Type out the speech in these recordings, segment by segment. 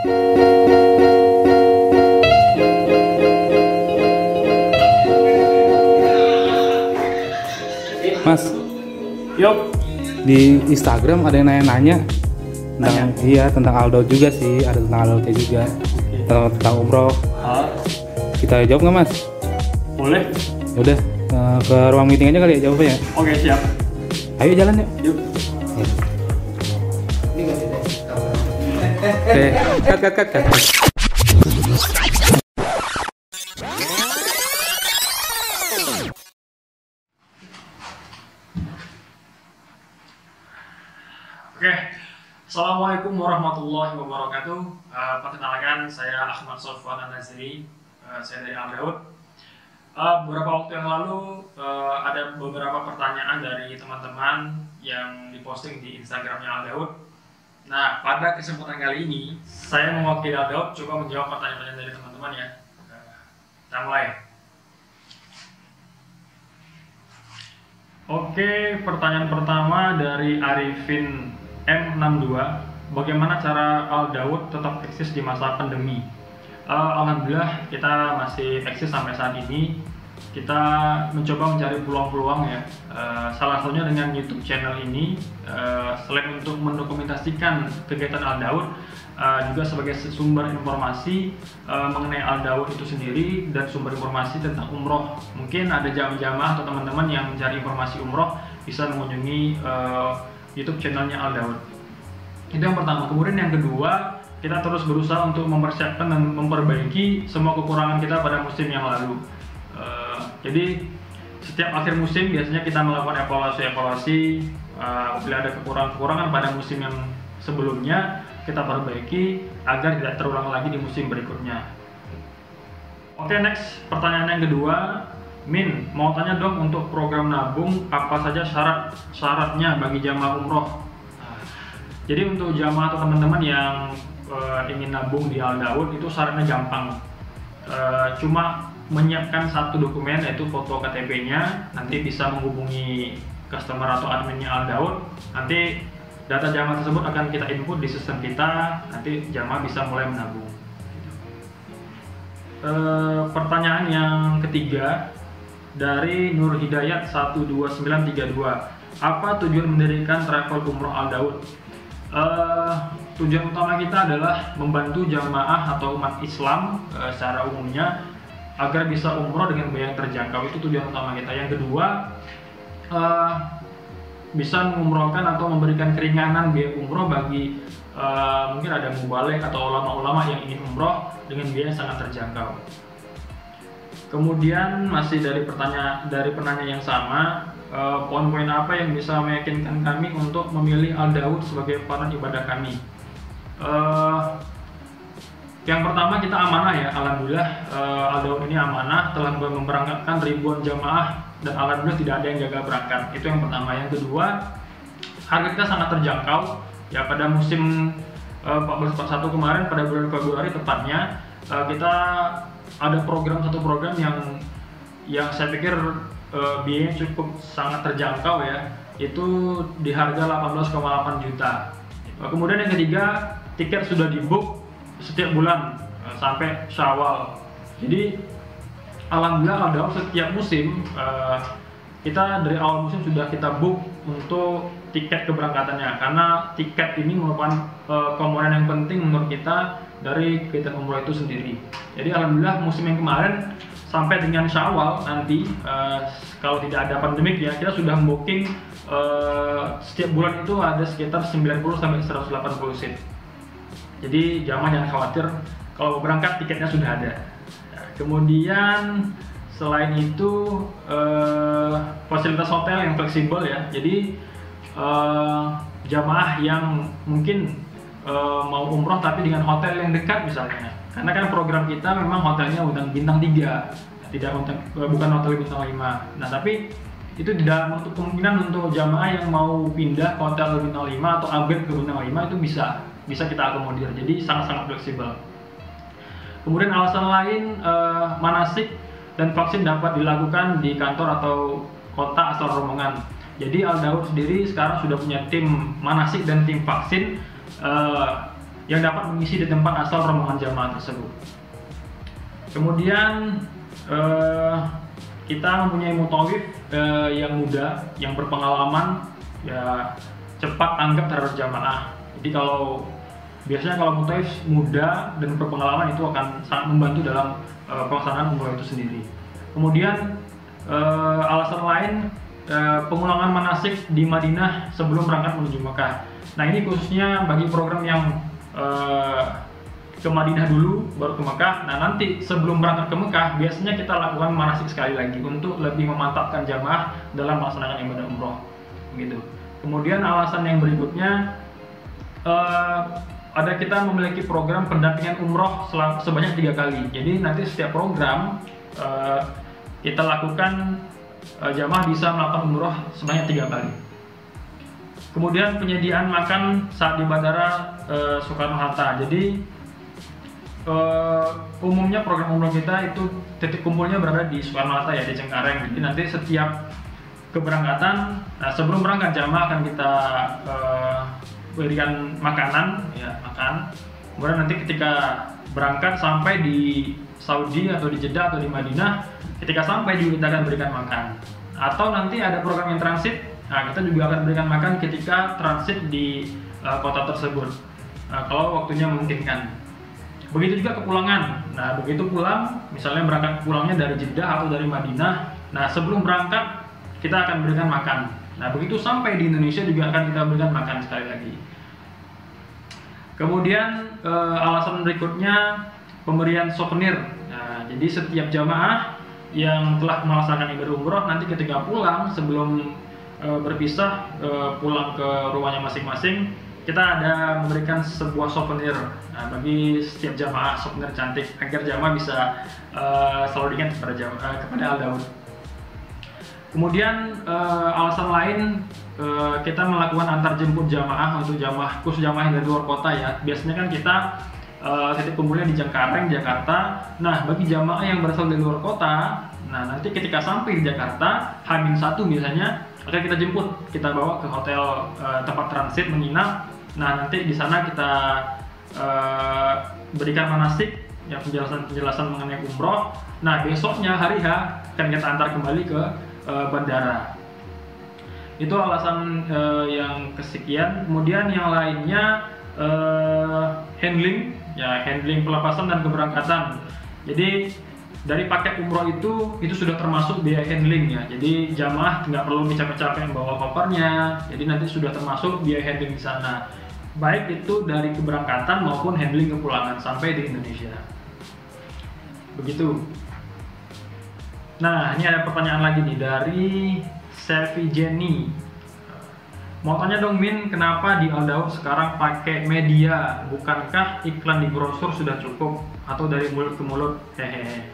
Mas, Yuk. di Instagram ada yang nanya-nanya tentang Nanya? tentang Aldo juga sih, ada tentang Aldo juga, tentang umroh. Kita jawab nggak Mas? Boleh. Udah ke ruang meeting aja kali ya jawabnya. Oke, siap. Ayo jalan yuk. Yuk. Cut. Oke, Assalamualaikum warahmatullahi wabarakatuh. Perkenalkan, saya Ahmad Sofwan An-Naziri, saya dari Al Daud. Beberapa waktu yang lalu ada beberapa pertanyaan dari teman-teman yang diposting di Instagramnya Al Daud. Nah, pada kesempatan kali ini, saya mewakili Al Daud coba menjawab pertanyaan-pertanyaan dari teman-teman ya. Kita mulai. Oke, pertanyaan pertama dari Arifin M62, bagaimana cara Al Daud tetap eksis di masa pandemi? Alhamdulillah kita masih eksis sampai saat ini. Kita mencoba mencari peluang-peluang ya. Salah satunya dengan YouTube channel ini, selain untuk mendokumentasikan kegiatan Al Daud, juga sebagai sumber informasi mengenai Al Daud itu sendiri dan sumber informasi tentang umroh. Mungkin ada jamaah atau teman-teman yang mencari informasi umroh bisa mengunjungi YouTube channelnya Al Daud. Itu yang pertama. Kemudian yang kedua, kita terus berusaha untuk mempersiapkan dan memperbaiki semua kekurangan kita pada musim yang lalu. Jadi setiap akhir musim biasanya kita melakukan evaluasi. Bila ada kekurangan pada musim yang sebelumnya, kita perbaiki agar tidak terulang lagi di musim berikutnya. Oke, next, pertanyaan yang kedua. Min, mau tanya dong, untuk program nabung apa saja syaratnya bagi jamaah umroh? Jadi untuk jamaah atau teman-teman yang ingin nabung di Al Daud itu syaratnya gampang. Cuma menyiapkan satu dokumen, yaitu foto KTP-nya. Nanti bisa menghubungi customer atau adminnya Al Daud. Nanti data jamaah tersebut akan kita input di sistem kita. Nanti jamaah bisa mulai menabung. Pertanyaan yang ketiga dari Nur Hidayat 12932, apa tujuan mendirikan travel umroh Al Daud? Tujuan utama kita adalah membantu jamaah atau umat Islam secara umumnya agar bisa umroh dengan biaya yang terjangkau. Itu tujuan utama kita. Yang kedua, bisa mengumrohkan atau memberikan keringanan biaya umroh bagi mungkin ada mubalik atau ulama-ulama yang ingin umroh dengan biaya yang sangat terjangkau. Kemudian masih dari penanya yang sama, poin-poin apa yang bisa meyakinkan kami untuk memilih Al Daud sebagai partner ibadah kami? Yang pertama, kita amanah ya. Alhamdulillah Al Daud ini amanah, telah memberangkatkan ribuan jamaah dan alhamdulillah tidak ada yang gagal berangkat. Itu yang pertama. Yang kedua, harga kita sangat terjangkau ya. Pada musim 1441 kemarin, pada bulan Februari tepatnya, kita ada satu program yang saya pikir biayanya cukup sangat terjangkau ya, itu di harga 18,8 juta. Kemudian yang ketiga, tiket sudah di-book setiap bulan sampai Syawal. Jadi alhamdulillah Al Daud setiap musim kita dari awal musim sudah kita book untuk tiket keberangkatannya, karena tiket ini merupakan komponen yang penting menurut kita dari kegiatan umroh itu sendiri. Jadi alhamdulillah musim yang kemarin sampai dengan Syawal nanti, kalau tidak ada pandemik ya, kita sudah booking setiap bulan itu ada sekitar 90 sampai 180 seat. Jadi jamaah jangan khawatir, kalau berangkat tiketnya sudah ada. Kemudian selain itu fasilitas hotel yang fleksibel ya. Jadi jamaah yang mungkin mau umroh tapi dengan hotel yang dekat misalnya, karena kan program kita memang hotelnya bintang 3, bukan hotel bintang 5. Nah tapi itu tidak menutup kemungkinan untuk jamaah yang mau pindah ke hotel bintang 5 atau upgrade ke bintang 5, itu bisa kita akomodir. Jadi sangat-sangat fleksibel. Kemudian alasan lain, manasik dan vaksin dapat dilakukan di kantor atau kota asal rombongan. Jadi Al Daud sendiri sekarang sudah punya tim manasik dan tim vaksin. yang dapat mengisi di tempat asal rombongan jamaah tersebut. Kemudian kita mempunyai mutawif yang muda, yang berpengalaman, ya cepat tanggap terhadap jamaah. Jadi biasanya kalau mutawif muda dan berpengalaman itu akan sangat membantu dalam pelaksanaan umroh itu sendiri. Kemudian alasan lain, pengulangan manasik di Madinah sebelum berangkat menuju Mekah. Nah, ini khususnya bagi program yang ke Madinah dulu baru ke Mekah. Nah, nanti sebelum berangkat ke Mekah biasanya kita lakukan manasik sekali lagi untuk lebih memantapkan jamaah dalam melaksanakan ibadah umroh gitu. Kemudian alasan yang berikutnya, ada kita memiliki program pendampingan umroh sebanyak 3 kali. Jadi nanti setiap program kita lakukan, jamaah bisa melakukan umroh sebanyak 3 kali. Kemudian penyediaan makan saat di Bandara Soekarno-Hatta. Jadi umumnya program umroh kita itu titik kumpulnya berada di Soekarno-Hatta ya, di Cengkareng. Jadi nanti setiap keberangkatan, sebelum berangkat jamaah akan kita berikan makanan, ya makan. Kemudian nanti ketika berangkat sampai di Saudi atau di Jeddah atau di Madinah, ketika sampai juga kita akan berikan makan. Atau nanti ada program yang transit, nah kita juga akan berikan makan ketika transit di kota tersebut, kalau waktunya memungkinkan. Begitu juga kepulangan. Nah, begitu pulang, misalnya pulangnya dari Jeddah atau dari Madinah, nah sebelum berangkat kita akan berikan makan. Nah, begitu sampai di Indonesia juga akan kita berikan makan sekali lagi. Kemudian alasan berikutnya, pemberian souvenir. Nah, jadi setiap jamaah yang telah melaksanakan ibadah umroh nanti ketika pulang, sebelum berpisah pulang ke rumahnya masing-masing, kita ada memberikan sebuah souvenir bagi setiap jamaah, souvenir cantik agar jamaah bisa selalu diingat kepada Al Daud. Kemudian alasan lain, kita melakukan antar jemput jamaah untuk khusus jamaah yang dari luar kota ya. Biasanya kan kita titik kumpulnya di Cengkareng, Jakarta. Nah, bagi jamaah yang berasal dari luar kota, nah nanti ketika sampai di Jakarta, H-1 biasanya akan kita jemput, kita bawa ke hotel tempat transit menginap. Nah, nanti di sana kita berikan manasik, ya penjelasan mengenai umroh. Nah, besoknya hari H akan kita antar kembali ke bandara. Itu alasan yang kesekian. Kemudian yang lainnya handling pelepasan dan keberangkatan. Jadi dari paket umroh itu sudah termasuk biaya handling ya. Jadi jamaah nggak perlu capek-capek bawa kopernya. Jadi nanti sudah termasuk biaya handling di sana. Baik itu dari keberangkatan maupun handling kepulangan sampai di Indonesia. Begitu. Nah, ini ada pertanyaan lagi nih dari Selvi Jenny. Mau tanya dong Min, kenapa di Al Daud sekarang pakai media? Bukankah iklan di brosur sudah cukup? Atau dari mulut ke mulut? Hehehe.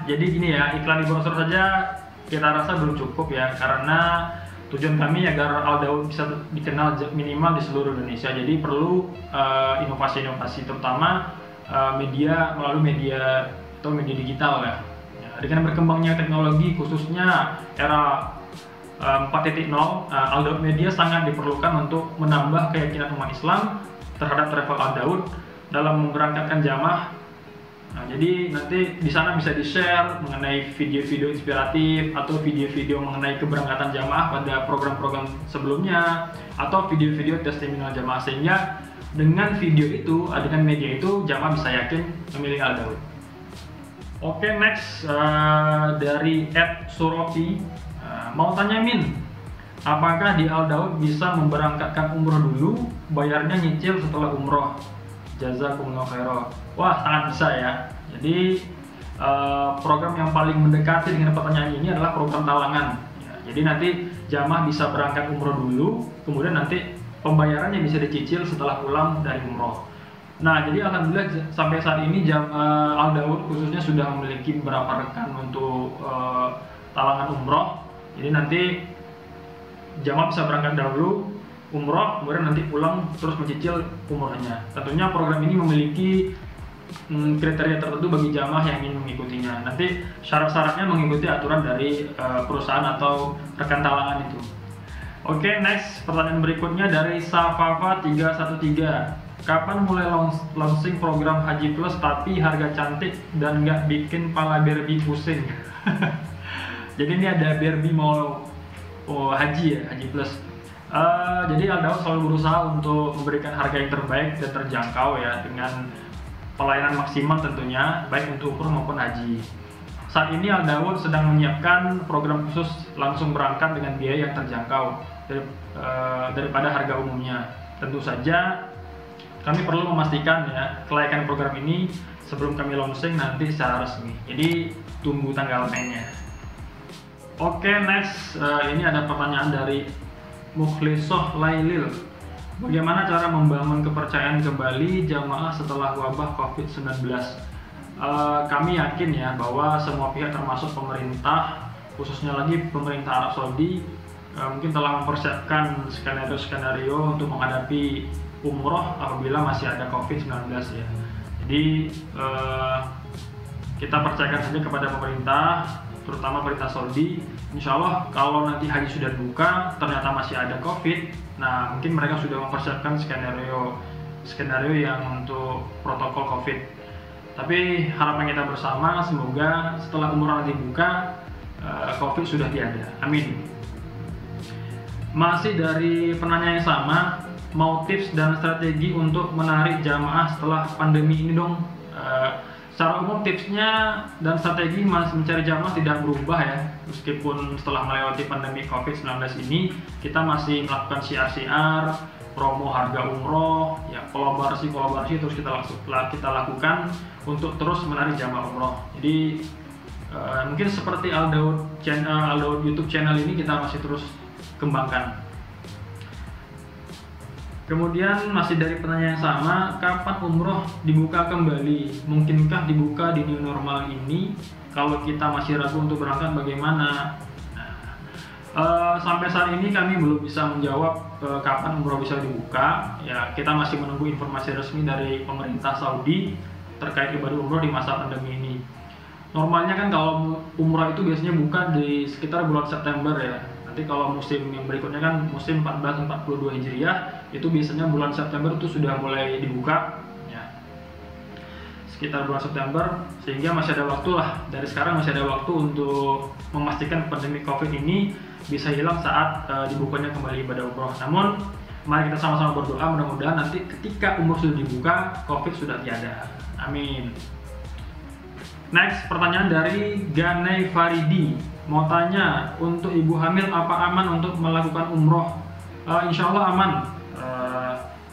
Jadi gini ya, iklan di brosur saja kita rasa belum cukup ya, karena tujuan kami agar Al Daud bisa dikenal minimal di seluruh Indonesia. Jadi perlu inovasi-inovasi, terutama melalui media atau media digital ya. Dengan berkembangnya teknologi, khususnya era 4.0, Al Daud Media sangat diperlukan untuk menambah keyakinan umat Islam terhadap travel Al Daud dalam memberangkatkan jamaah. Nah, jadi nanti di sana bisa di-share mengenai video-video inspiratif atau video-video mengenai keberangkatan jamaah pada program-program sebelumnya, atau video-video testimonial jamaah, sehingga dengan video itu, dengan media itu, jamaah bisa yakin memilih Al Daud. Oke, next dari @suropi. Mau tanya Min, apakah di Al Daud bisa memberangkatkan umroh dulu, bayarnya nyicil setelah umroh? Jazakumullah khairan. Wah, sangat bisa ya. Jadi program yang paling mendekati dengan pertanyaan ini adalah program talangan ya, jadi nanti jamaah bisa berangkat umroh dulu, kemudian nanti pembayarannya bisa dicicil setelah pulang dari umroh. Nah, jadi alhamdulillah sampai saat ini Al Daud khususnya sudah memiliki beberapa rekan untuk talangan umroh. Jadi nanti jamaah bisa berangkat dahulu umroh, kemudian nanti pulang terus mencicil umrohnya. Tentunya program ini memiliki kriteria tertentu bagi jamaah yang ingin mengikutinya. Nanti syarat-syaratnya mengikuti aturan dari perusahaan atau rekan talangan itu. Oke, next pertanyaan berikutnya dari Safafa 313. Kapan mulai launching program Haji Plus tapi harga cantik dan nggak bikin pala Barbie pusing? Jadi ini ada Barbie mau haji ya, Haji Plus. Jadi Aldaud selalu berusaha untuk memberikan harga yang terbaik dan terjangkau ya, dengan pelayanan maksimal tentunya, baik untuk umroh maupun haji. Saat ini Aldaud sedang menyiapkan program khusus langsung berangkat dengan biaya yang terjangkau daripada harga umumnya. Tentu saja kami perlu memastikan ya kelayakan program ini sebelum kami launching nanti secara resmi. Jadi tunggu tanggal mainnya. Oke, next ini ada pertanyaan dari Mukhlisoh Lailil. Bagaimana cara membangun kepercayaan kembali jamaah setelah wabah COVID-19? Kami yakin ya bahwa semua pihak termasuk pemerintah, khususnya lagi pemerintah Arab Saudi, mungkin telah mempersiapkan skenario-skenario untuk menghadapi umroh apabila masih ada COVID-19 ya. Jadi kita percayakan saja kepada pemerintah, terutama pemerintah Saudi. Insya Allah kalau nanti haji sudah dibuka ternyata masih ada COVID, nah mungkin mereka sudah mempersiapkan skenario yang untuk protokol COVID. Tapi harapan kita bersama semoga setelah umroh nanti dibuka COVID sudah tiada. Amin. Masih dari penanya yang sama, mau tips dan strategi untuk menarik jamaah setelah pandemi ini dong. Secara umum tipsnya dan strategi mencari jamaah tidak berubah ya, meskipun setelah melewati pandemi COVID-19 ini kita masih melakukan syiar-syiar, promo harga umroh, ya kolaborasi terus kita lakukan untuk terus menarik jamaah umroh. Jadi mungkin seperti Aldaud YouTube channel ini kita masih terus kembangkan. Kemudian masih dari pertanyaan yang sama, kapan umroh dibuka kembali? Mungkinkah dibuka di new normal ini? Kalau kita masih ragu untuk berangkat bagaimana? Sampai saat ini kami belum bisa menjawab kapan umroh bisa dibuka. Ya, kita masih menunggu informasi resmi dari pemerintah Saudi terkait ibadah umroh di masa pandemi ini. Normalnya kan kalau umroh itu biasanya buka di sekitar bulan September ya. Nanti kalau musim yang berikutnya kan musim 1442 Hijriah, itu biasanya bulan September itu sudah mulai dibuka ya, sekitar bulan September, sehingga masih ada waktu lah, dari sekarang masih ada waktu untuk memastikan pandemi COVID ini bisa hilang saat dibukanya kembali ibadah umroh. Namun mari kita sama-sama berdoa mudah-mudahan nanti ketika umroh sudah dibuka COVID sudah tiada. Amin. Next pertanyaan dari Ganei Faridi. Mau tanya, untuk ibu hamil apa aman untuk melakukan umroh? Insya Allah aman.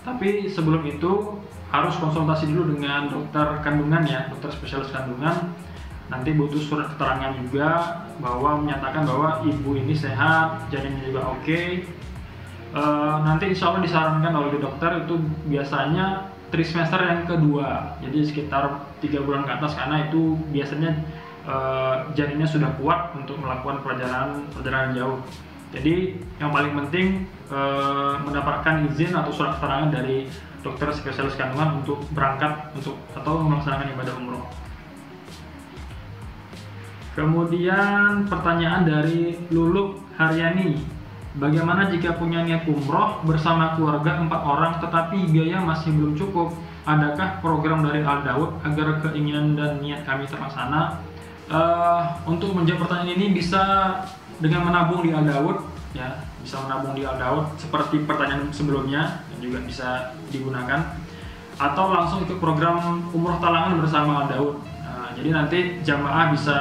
Tapi sebelum itu harus konsultasi dulu dengan dokter kandungan ya, dokter spesialis kandungan. Nanti butuh surat keterangan juga bahwa menyatakan bahwa ibu ini sehat, janinnya juga oke. Nanti insya Allah disarankan oleh dokter itu biasanya trimester yang kedua, jadi sekitar 3 bulan ke atas, karena itu biasanya janinnya sudah kuat untuk melakukan perjalanan jauh. Jadi yang paling penting mendapatkan izin atau surat keterangan dari dokter spesialis kandungan untuk berangkat atau melaksanakan ibadah umroh. Kemudian pertanyaan dari Luluk Haryani. Bagaimana jika punya niat umroh bersama keluarga 4 orang tetapi biaya masih belum cukup? Adakah program dari Aldaud agar keinginan dan niat kami terlaksana? Untuk menjawab pertanyaan ini bisa dengan menabung di Aldaud ya, bisa menabung di Aldaud seperti pertanyaan sebelumnya yang juga bisa digunakan, atau langsung ikut program umroh talangan bersama Aldaud. Jadi nanti jamaah bisa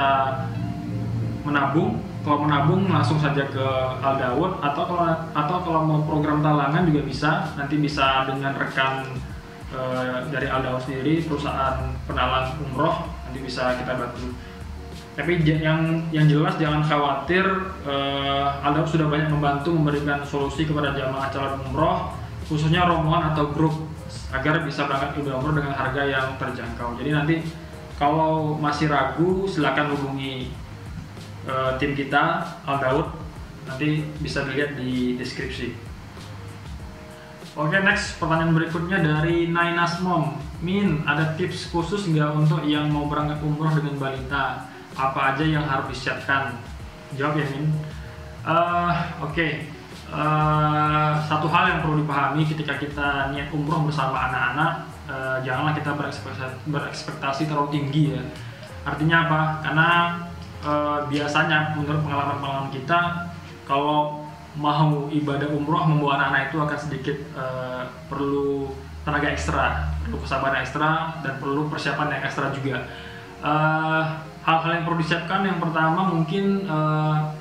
menabung, kalau menabung langsung saja ke Aldaud, atau kalau mau program talangan juga bisa, nanti bisa dengan rekan dari Aldaud sendiri, perusahaan penalang umroh, nanti bisa kita bantu. Tapi yang jelas jangan khawatir, Aldaud sudah banyak membantu memberikan solusi kepada jamaah calon umroh, khususnya rombongan atau grup, agar bisa berangkat ibadah umroh dengan harga yang terjangkau. Jadi nanti kalau masih ragu silakan hubungi tim kita Aldaud, nanti bisa dilihat di deskripsi. Oke, next pertanyaan berikutnya dari Nainas Mom. Min, ada tips khusus nggak untuk yang mau berangkat umroh dengan balita? Apa aja yang harus disiapkan? Jawab ya Min. Oke. satu hal yang perlu dipahami ketika kita niat umroh bersama anak-anak, janganlah kita berekspektasi terlalu tinggi ya. Artinya apa? Karena biasanya menurut pengalaman kita, kalau mau ibadah umroh membawa anak-anak itu akan sedikit perlu tenaga ekstra, perlu kesabaran ekstra, dan perlu persiapan yang ekstra juga. Hal-hal yang perlu disiapkan, yang pertama mungkin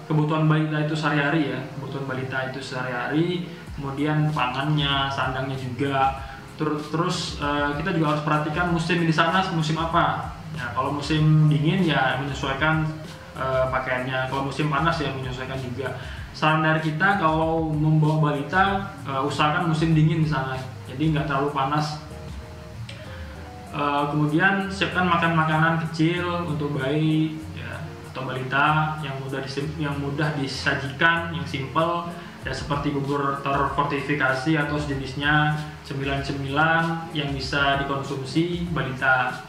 kebutuhan balita itu sehari-hari ya, kebutuhan balita itu sehari-hari, kemudian pangannya, sandangnya juga. Terus kita juga harus perhatikan musim di sana musim apa. Ya, kalau musim dingin ya menyesuaikan pakaiannya, kalau musim panas ya menyesuaikan juga. Saran dari kita kalau membawa balita, usahakan musim dingin di sana, jadi nggak terlalu panas. Kemudian siapkan makanan kecil untuk bayi ya, atau balita yang mudah disajikan, yang simple ya, seperti bubur terfortifikasi atau sejenisnya, cemilan-cemilan yang bisa dikonsumsi balita.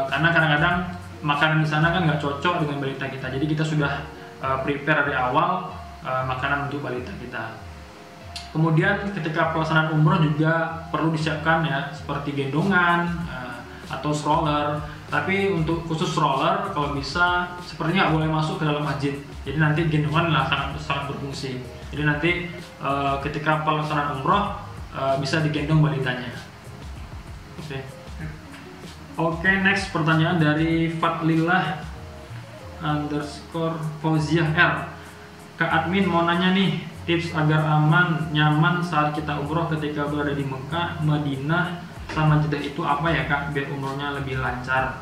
Karena kadang-kadang makanan di sana kan nggak cocok dengan balita kita, jadi kita sudah prepare dari awal makanan untuk balita kita. Kemudian ketika pelaksanaan umroh juga perlu disiapkan ya, seperti gendongan atau stroller. Tapi untuk khusus stroller kalau bisa sepertinya nggak boleh masuk ke dalam masjid. Jadi nanti gendongan lah sangat berfungsi. Jadi nanti ketika pelaksanaan umroh bisa digendong balitanya. Oke, next pertanyaan dari Fatlillah_Fauziah R. Kak admin mau nanya nih, tips agar aman, nyaman saat kita umroh ketika berada di Mekah, Madinah, sama Jeddah itu apa ya Kak, biar umrohnya lebih lancar?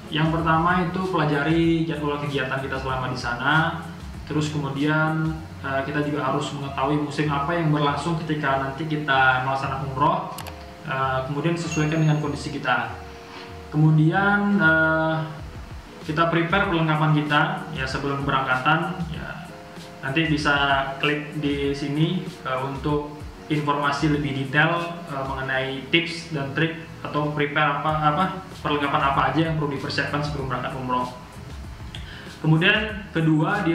Yang pertama itu pelajari jadwal kegiatan kita selama di sana. Terus kemudian kita juga harus mengetahui musim apa yang berlangsung ketika nanti kita melaksanakan umroh. Kemudian sesuaikan dengan kondisi kita. Kemudian kita prepare perlengkapan kita ya sebelum keberangkatan ya. Nanti bisa klik di sini untuk informasi lebih detail mengenai tips dan trik atau prepare perlengkapan apa aja yang perlu dipersiapkan sebelum berangkat umroh. Kemudian kedua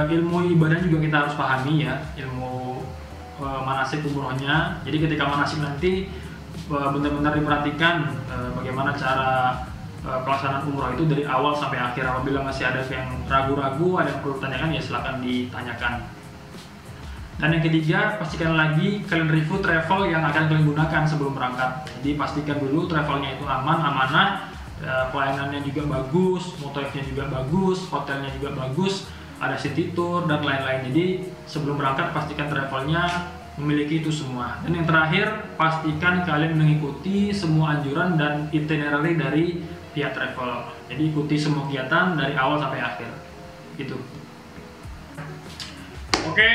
ilmu ibadah juga kita harus pahami ya, ilmu manasik umrohnya. Jadi ketika manasik nanti benar-benar diperhatikan bagaimana cara pelaksanaan umroh itu dari awal sampai akhir. Apabila masih ada yang ragu-ragu, ada yang perlu ditanyakan ya silakan ditanyakan. Dan yang ketiga, pastikan lagi kalian review travel yang akan kalian gunakan sebelum berangkat. Jadi pastikan dulu travelnya itu aman, amanah, pelayanannya juga bagus, motornya juga bagus, hotelnya juga bagus, ada city tour dan lain-lain. Jadi sebelum berangkat pastikan travelnya memiliki itu semua. Dan yang terakhir, pastikan kalian mengikuti semua anjuran dan itinerary dari pihak travel. Jadi ikuti semua kegiatan dari awal sampai akhir. Gitu. Oke,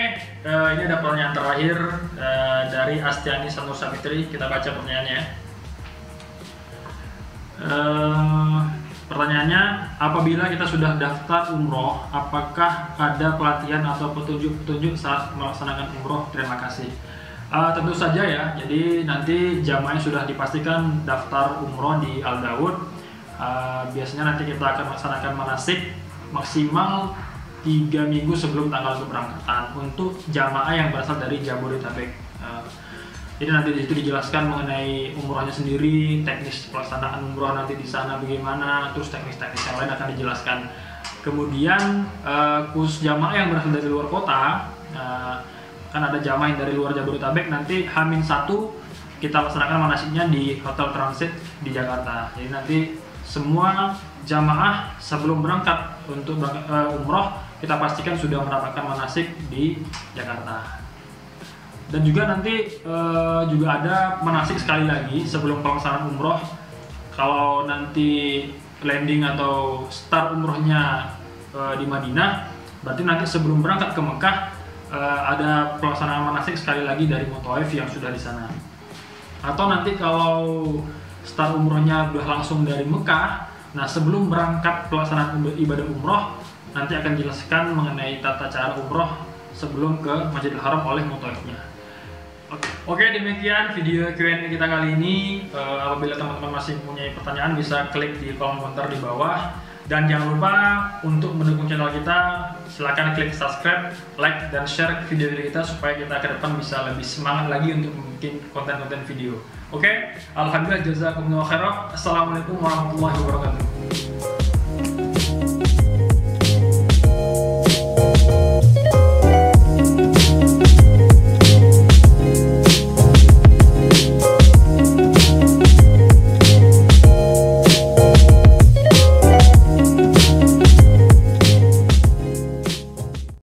ini ada pertanyaan terakhir dari Astiani Sanur Savitri. Kita baca pertanyaannya. Pertanyaannya, apabila kita sudah daftar umroh, apakah ada pelatihan atau petunjuk-petunjuk saat melaksanakan umroh? Terima kasih. Tentu saja ya. Jadi nanti jamaah sudah dipastikan daftar umroh di Al Daud. Biasanya nanti kita akan melaksanakan manasik maksimal 3 minggu sebelum tanggal keberangkatan untuk jamaah yang berasal dari Jabodetabek. Jadi nanti di situ dijelaskan mengenai umrohnya sendiri, teknis pelaksanaan umroh nanti di sana bagaimana, terus teknis-teknis yang lain akan dijelaskan. Kemudian khusus jamaah yang berasal dari luar kota, kan ada jamaah yang dari luar Jabodetabek, nanti H-1 kita laksanakan manasiknya di hotel transit di Jakarta. Jadi nanti semua jamaah sebelum berangkat untuk umroh kita pastikan sudah mendapatkan manasik di Jakarta. Dan juga nanti juga ada manasik sekali lagi sebelum pelaksanaan umroh. Kalau nanti landing atau start umrohnya di Madinah, berarti nanti sebelum berangkat ke Mekah ada pelaksanaan manasik sekali lagi dari Mutawif yang sudah di sana. Atau nanti kalau start umrohnya udah langsung dari Mekah, nah sebelum berangkat pelaksanaan ibadah umroh nanti akan dijelaskan mengenai tata cara umroh sebelum ke Masjidil Haram oleh Mutawifnya. Oke, demikian video Q&A kita kali ini. Apabila teman-teman masih punya pertanyaan bisa klik di kolom komentar di bawah. Dan jangan lupa untuk mendukung channel kita, silahkan klik subscribe, like, dan share video kita supaya kita ke depan bisa lebih semangat lagi untuk bikin konten-konten video. Oke, alhamdulillah, jazakumullah khairan. Assalamualaikum warahmatullahi wabarakatuh.